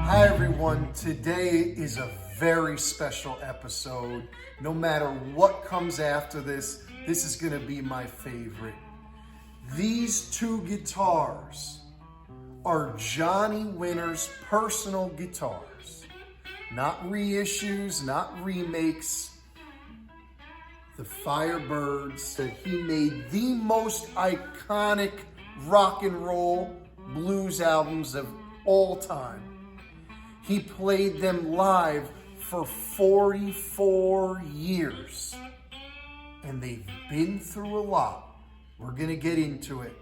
Hi everyone, today is a very special episode. No matter what comes after this is gonna be my favorite. These two guitars are Johnny Winter's personal guitars. Not reissues, not remakes. The Firebirds that he made the most iconic rock and roll blues albums of all time. He played them live for 44 years. And they've been through a lot. We're gonna get into it.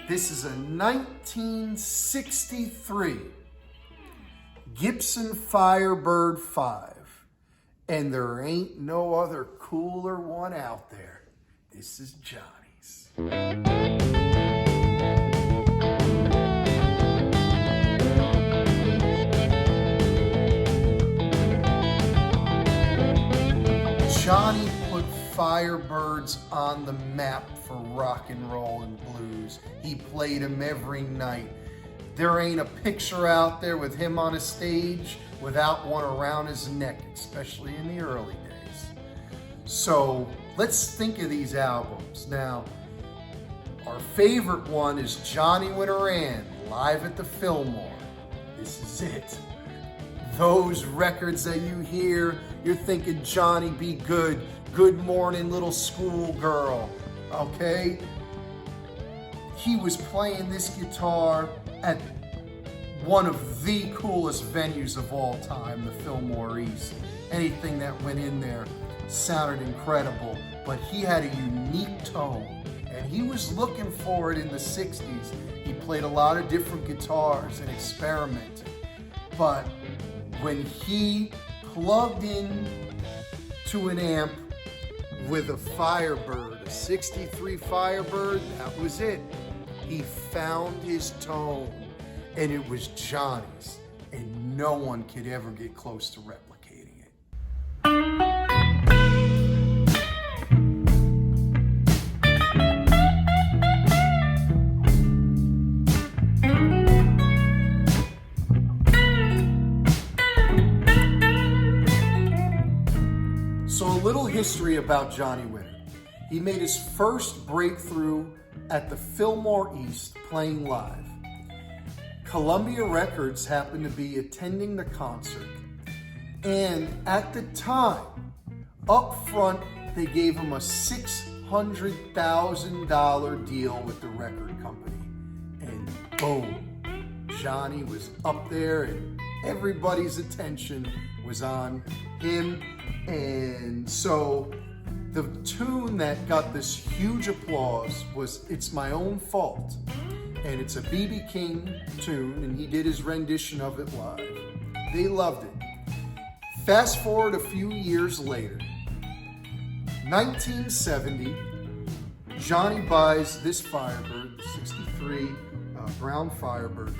This is a 1963 Gibson Firebird 5. And there ain't no other cooler one out there. This is Johnny's. Johnny put Firebirds on the map for rock and roll and blues. He played them every night. There ain't a picture out there with him on a stage without one around his neck, especially in the early days. So let's think of these albums. Now, our favorite one is Johnny Winter and live at the Fillmore. This is it. Those records that you hear, you're thinking Johnny B. Good, Good Morning Little Schoolgirl, okay? He was playing this guitar at one of the coolest venues of all time, the Fillmore East. Anything that went in there sounded incredible, but he had a unique tone, and he was looking for it in the 60s. He played a lot of different guitars and experimented, but when he plugged in to an amp with a Firebird, a 63 Firebird, that was it. He found his tone, and it was Johnny's, and no one could ever get close to replicating it. So a little history about Johnny Winter. He made his first breakthrough at the Fillmore East playing live. Columbia Records happened to be attending the concert, and at the time, up front, they gave him a $600,000 deal with the record company. And boom, Johnny was up there and everybody's attention was on him. And so the tune that got this huge applause was It's My Own Fault. And it's a B.B. King tune, and he did his rendition of it live. They loved it. Fast forward a few years later, 1970, Johnny buys this Firebird, the 63 Brown Firebird,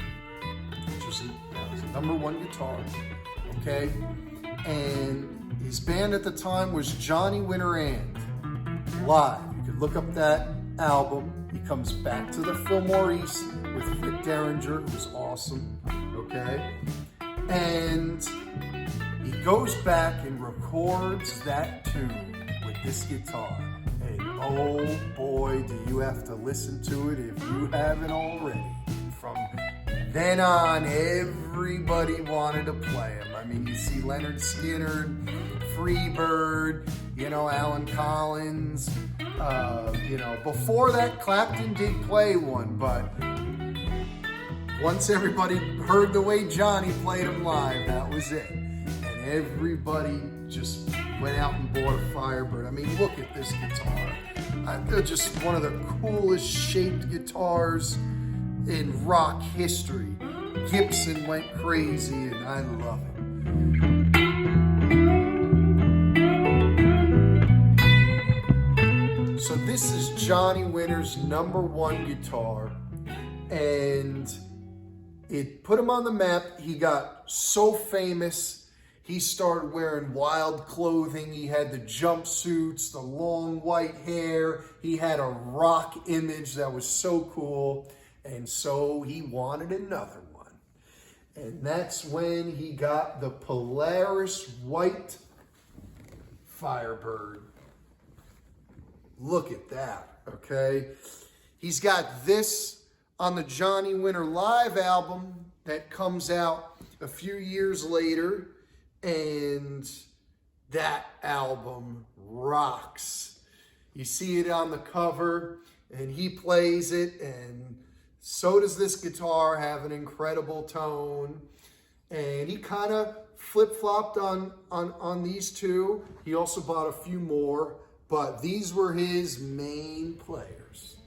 which was his #1 guitar, okay? And his band at the time was Johnny Winter and live. You could look up that album. He comes back to the Fillmore East with Rick Derringer, who was awesome, okay? And he goes back and records that tune with this guitar. And oh boy, do you have to listen to it if you haven't already. From then on, everybody wanted to play him. I mean, you see Leonard Skinner, Freebird, Alan Collins. Before that, Clapton did play one, but once everybody heard the way Johnny played him live, that was it. And everybody just went out and bought a Firebird. I mean, look at this guitar. They're just one of the coolest shaped guitars in rock history. Gibson went crazy, and I love it. So this is Johnny Winter's #1 guitar, and it put him on the map. He got so famous, he started wearing wild clothing. He had the jumpsuits, the long white hair. He had a rock image that was so cool. And so he wanted another one. And that's when he got the Polaris white Firebird. Look at that, okay? He's got this on the Johnny Winter live album that comes out a few years later, and that album rocks. You see it on the cover, and he plays it, and so does this guitar, have an incredible tone. And he kind of flip-flopped on these two. He also bought a few more, but these were his main players.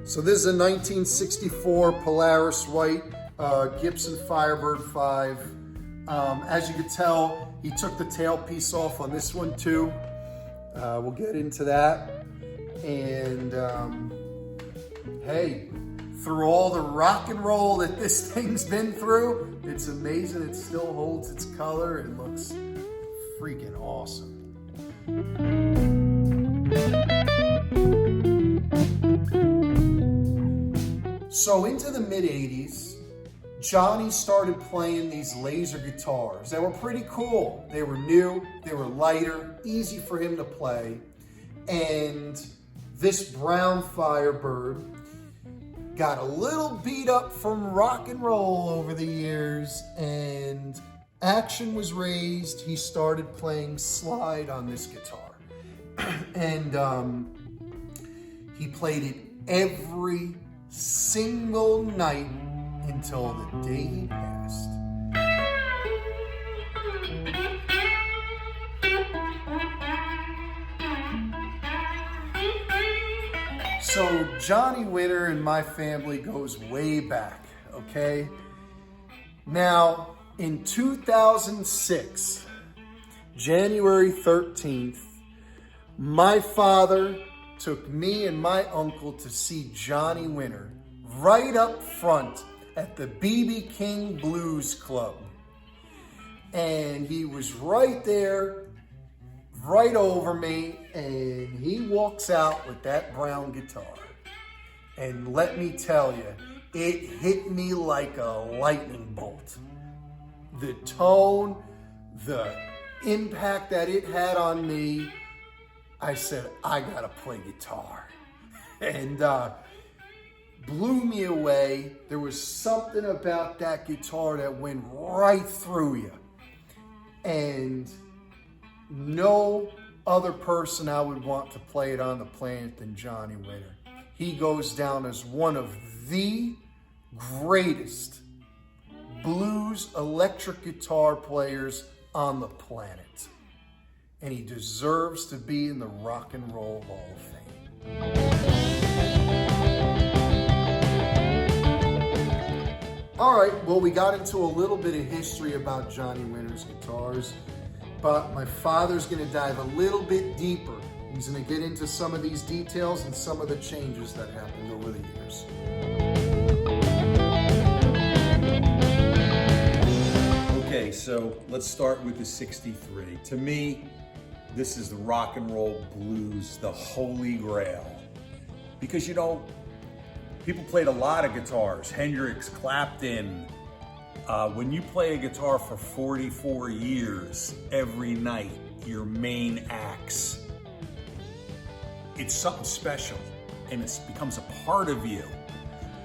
So this is a 1964 Polaris white Gibson Firebird 5. As you can tell, he took the tailpiece off on this one too. We'll get into that. And hey, through all the rock and roll that this thing's been through, it's amazing it still holds its color. It looks freaking awesome. So into the mid-'80s, Johnny started playing these laser guitars that were pretty cool. They were new, they were lighter, easy for him to play. And this brown Firebird got a little beat up from rock and roll over the years, and action was raised. He started playing slide on this guitar. And he played it every single night until the day he passed. So Johnny Winter and my family goes way back, okay? Now, in 2006, January 13th, my father took me and my uncle to see Johnny Winter right up front at the B.B. King Blues Club. And he was right there, right over me, and he walks out with that brown guitar. And let me tell you, it hit me like a lightning bolt. The tone, the impact that it had on me, I said, I gotta play guitar. And blew me away. There was something about that guitar that went right through you. And no other person I would want to play it on the planet than Johnny Winter. He goes down as one of the greatest blues electric guitar players on the planet. And he deserves to be in the Rock and Roll Hall of Fame. All right, well, we got into a little bit of history about Johnny Winter's guitars, but my father's gonna dive a little bit deeper. He's gonna get into some of these details and some of the changes that happened over the years. Okay, so let's start with the 63. To me, this is the rock and roll blues, the holy grail. Because, you know, people played a lot of guitars. Hendrix, Clapton. When you play a guitar for 44 years, every night, your main acts, it's something special, and it becomes a part of you.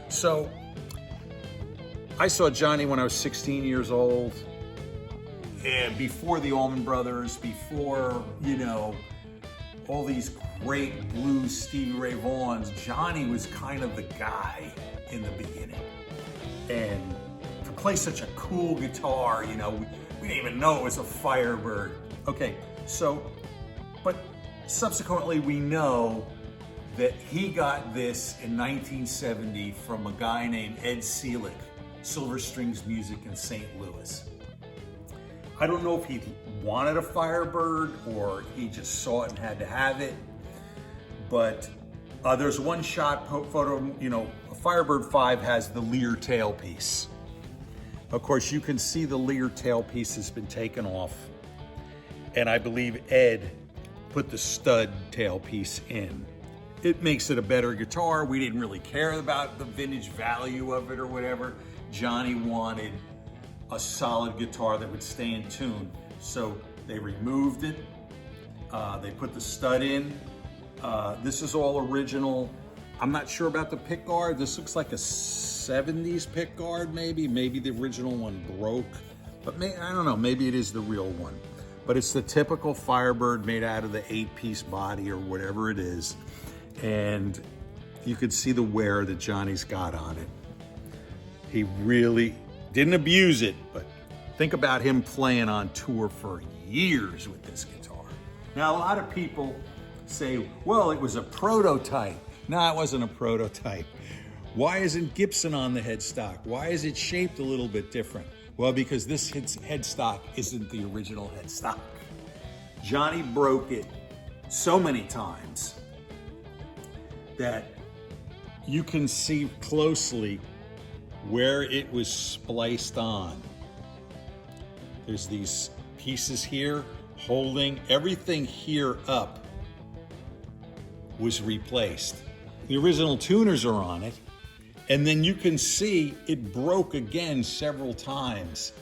So, I saw Johnny when I was 16 years old. And before the Allman Brothers, before, you know, all these great blues Stevie Ray Vaughns, Johnny was kind of the guy in the beginning. And to play such a cool guitar, you know, we didn't even know it was a Firebird. Okay, so, but subsequently we know that he got this in 1970 from a guy named Ed Seelig, Silver Strings Music in St. Louis. I don't know if he wanted a Firebird or he just saw it and had to have it, but there's one shot photo, you know, a Firebird 5 has the Lear tailpiece. Of course, you can see the Lear tailpiece has been taken off, and I believe Ed put the stud tailpiece in. It makes it a better guitar. We didn't really care about the vintage value of it or whatever. Johnny wanted a solid guitar that would stay in tune. So they removed it. They put the stud in. This is all original. I'm not sure about the pick guard. This looks like a 70s pick guard, maybe. Maybe the original one broke, but I don't know, maybe it is the real one. But it's the typical Firebird made out of the 8-piece body or whatever it is. And you could see the wear that Johnny's got on it. He really didn't abuse it, but think about him playing on tour for years with this guitar. Now, a lot of people say, well, it was a prototype. No, it wasn't a prototype. Why isn't Gibson on the headstock? Why is it shaped a little bit different? Well, because this headstock isn't the original headstock. Johnny broke it so many times that you can see closely where it was spliced on. There's these pieces here holding everything here up was replaced. The original tuners are on it, and then you can see it broke again several times,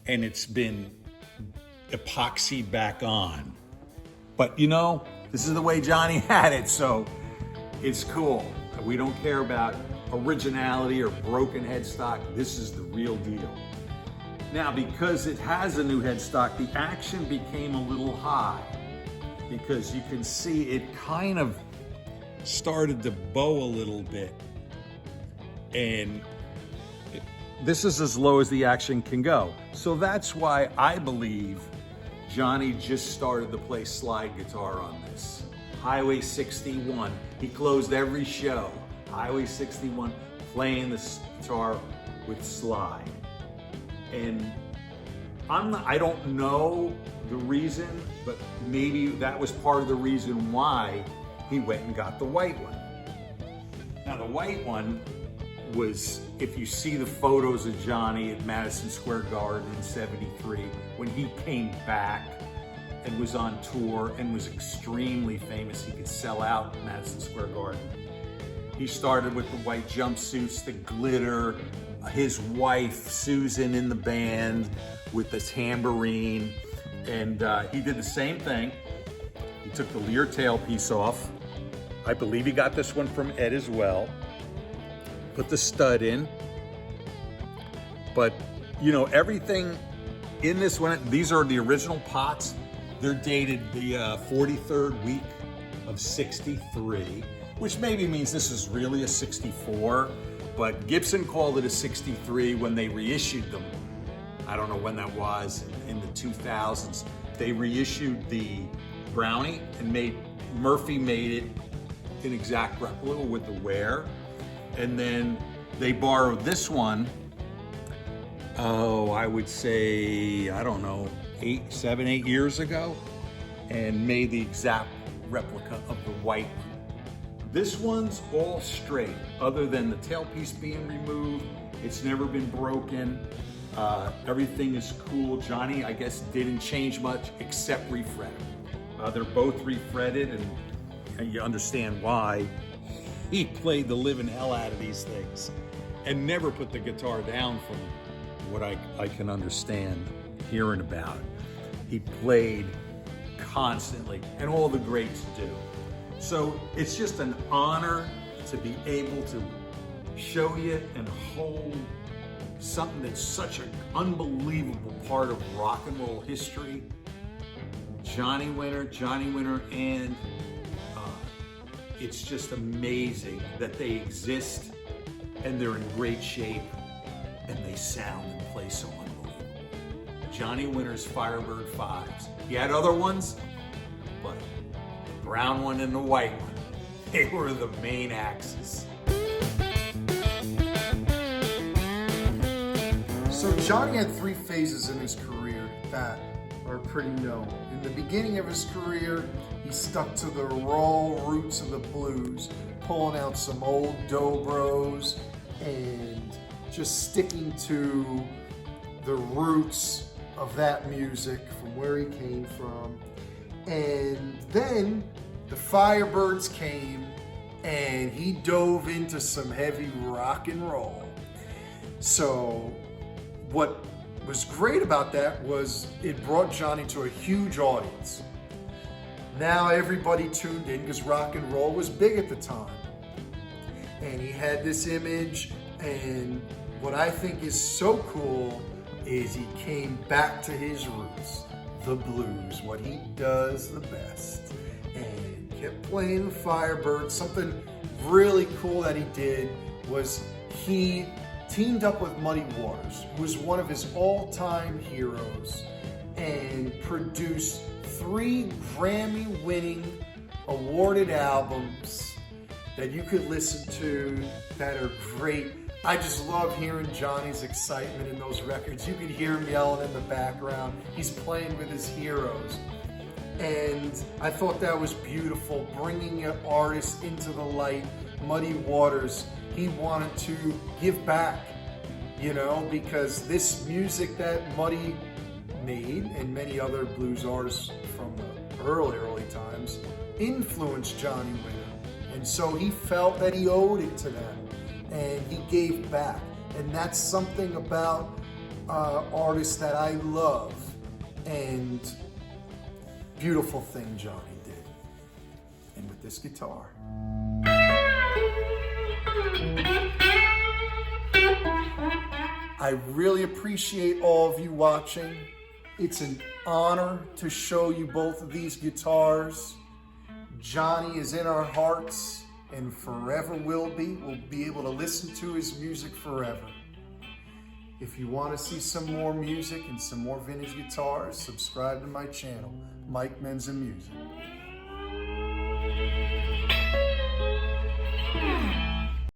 and it's been epoxied back on. But you know, this is the way Johnny had it, so it's cool. We don't care about originality or broken headstock. This is the real deal. Now, because it has a new headstock, the action became a little high because you can see it kind of started to bow a little bit. And this is as low as the action can go. So that's why I believe Johnny just started to play slide guitar on this. Highway 61, he closed every show. Highway 61, playing this guitar with slide. And I don't know the reason, but maybe that was part of the reason why he went and got the white one. Now the white one was, if you see the photos of Johnny at Madison Square Garden in '73, when he came back and was on tour and was extremely famous, he could sell out Madison Square Garden. He started with the white jumpsuits, the glitter, his wife, Susan, in the band with the tambourine. And he did the same thing. He took the Lear tailpiece off. I believe he got this one from Ed as well. Put the stud in. But, you know, everything in this one, these are the original pots. They're dated the 43rd week of '63, which maybe means this is really a '64, but Gibson called it a '63 when they reissued them. I don't know when that was, in the 2000s. They reissued the Brownie and Murphy made it an exact replica with the wear. And then they borrowed this one, I would say, I don't know, 7, 8 years ago, and made the exact replica of the white one. This one's all straight, other than the tailpiece being removed. It's never been broken. Everything is cool. Johnny, I guess, didn't change much except refret. They're both refretted, and you understand why. He played the living hell out of these things and never put the guitar down, from what I can understand hearing about. He played constantly, and all the greats do. So it's just an honor to be able to show you and hold something that's such an unbelievable part of rock and roll history. Johnny Winter, and it's just amazing that they exist and they're in great shape and they sound and play so unbelievable. Johnny Winter's Firebird 5s. He had other ones, but the brown one and the white one, they were the main axes. So Johnny had 3 phases in his career that are pretty known. In the beginning of his career, he stuck to the raw roots of the blues, pulling out some old dobros and just sticking to the roots of that music from where he came from. And then the Firebirds came and he dove into some heavy rock and roll. So what was great about that was it brought Johnny to a huge audience. Now everybody tuned in because rock and roll was big at the time. And he had this image, and what I think is so cool is he came back to his roots, the blues, what he does the best, and kept playing the Firebird. Something really cool that he did was he teamed up with Muddy Waters, who was one of his all-time heroes, and produced 3 Grammy-winning awarded albums that you could listen to that are great. I just love hearing Johnny's excitement in those records. You could hear him yelling in the background. He's playing with his heroes. And I thought that was beautiful, bringing an artist into the light. Muddy Waters, he wanted to give back, you know, because this music that Muddy made and many other blues artists from the early times influenced Johnny Winter. And so he felt that he owed it to them, and he gave back. And that's something about artists that I love, and beautiful thing Johnny did. And with this guitar. I really appreciate all of you watching. It's an honor to show you both of these guitars. Johnny is in our hearts and forever will be. We'll be able to listen to his music forever. If you want to see some more music and some more vintage guitars, subscribe to my channel, Mike Menza Music.